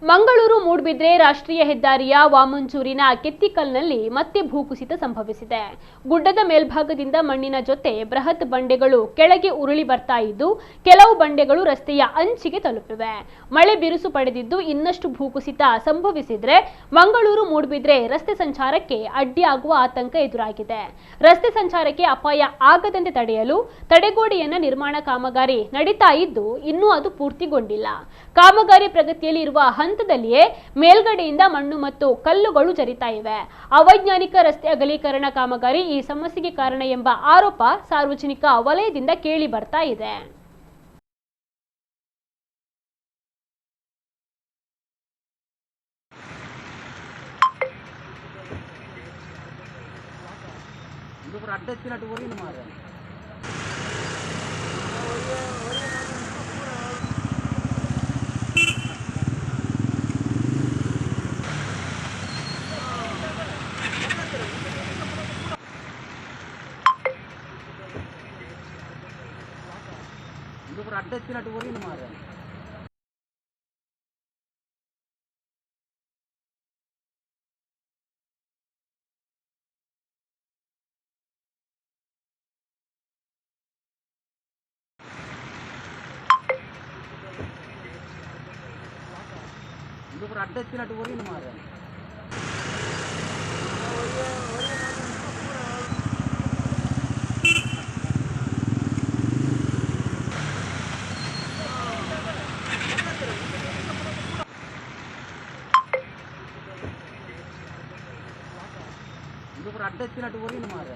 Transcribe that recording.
ಮಂಗಳೂರು ಮೂಡಬಿದ್ರೆ ರಾಷ್ಟ್ರೀಯ ಹೆದ್ದಾರಿಯ ವಾಮಂಚೂರಿನ ಕೆತ್ತಿಕಲ್ನಲ್ಲಿ ಮತ್ತೆ ಭೂಕುಸಿತ ಸಂಭವಿಸಿದೆ. ಗುಡ್ಡದ ಮೇಲ್ಭಾಗದಿಂದ ಮಣ್ಣಿನ ಜೊತೆ ಬೃಹತ್ ಬಂಡೆಗಳು ಕೆಳಗೆ ಉರುಳಿ ಬರ್ತಾ ಇದ್ದು, ಕೆಲವು ಬಂಡೆಗಳು ರಸ್ತೆಯ ಅಂಚಿಗೆ ತಲುಪಿವೆ. ಮಳೆ ಬಿರುಸು ಪಡೆದಿದ್ದು ಇನ್ನಷ್ಟು ಭೂಕುಸಿತ ಸಂಭವಿಸಿದ್ರೆ ಮಂಗಳೂರು ಮೂಡಬಿದ್ರೆ ರಸ್ತೆ ಸಂಚಾರಕ್ಕೆ ಅಡ್ಡಿಯಾಗುವ ಆತಂಕ ಎದುರಾಗಿದೆ. ರಸ್ತೆ ಸಂಚಾರಕ್ಕೆ ಅಪಾಯ ಆಗದಂತೆ ತಡೆಯಲು ತಡೆಗೋಡೆಯನ್ನ ನಿರ್ಮಾಣ ಕಾಮಗಾರಿ ನಡೀತಾ ಇದ್ದು, ಇನ್ನೂ ಅದು ಪೂರ್ತಿಗೊಂಡಿಲ್ಲ. ಕಾಮಗಾರಿ ಪ್ರಗತಿಯಲ್ಲಿ ಇರುವ ಹಂತದಲ್ಲಿಯೇ ಮೇಲ್ಗಡೆಯಿಂದ ಮಣ್ಣು ಮತ್ತು ಕಲ್ಲುಗಳು ಜರಿತಾ ಇವೆ. ಅವೈಜ್ಞಾನಿಕ ರಸ್ತೆ ಅಗಲೀಕರಣ ಕಾಮಗಾರಿ ಈ ಸಮಸ್ಯೆಗೆ ಕಾರಣ ಎಂಬ ಆರೋಪ ಸಾರ್ವಜನಿಕ ವಲಯದಿಂದ ಕೇಳಿ ಬರ್ತಾ ಇದೆ. అడ్డొచ్చినట్టు ఊరింది మారే ఇప్పుడు అడ్డొచ్చినట్టు ఊరింది మారే ఇప్పుడు అడ్డొచ్చినట్టు ఊరింది మారే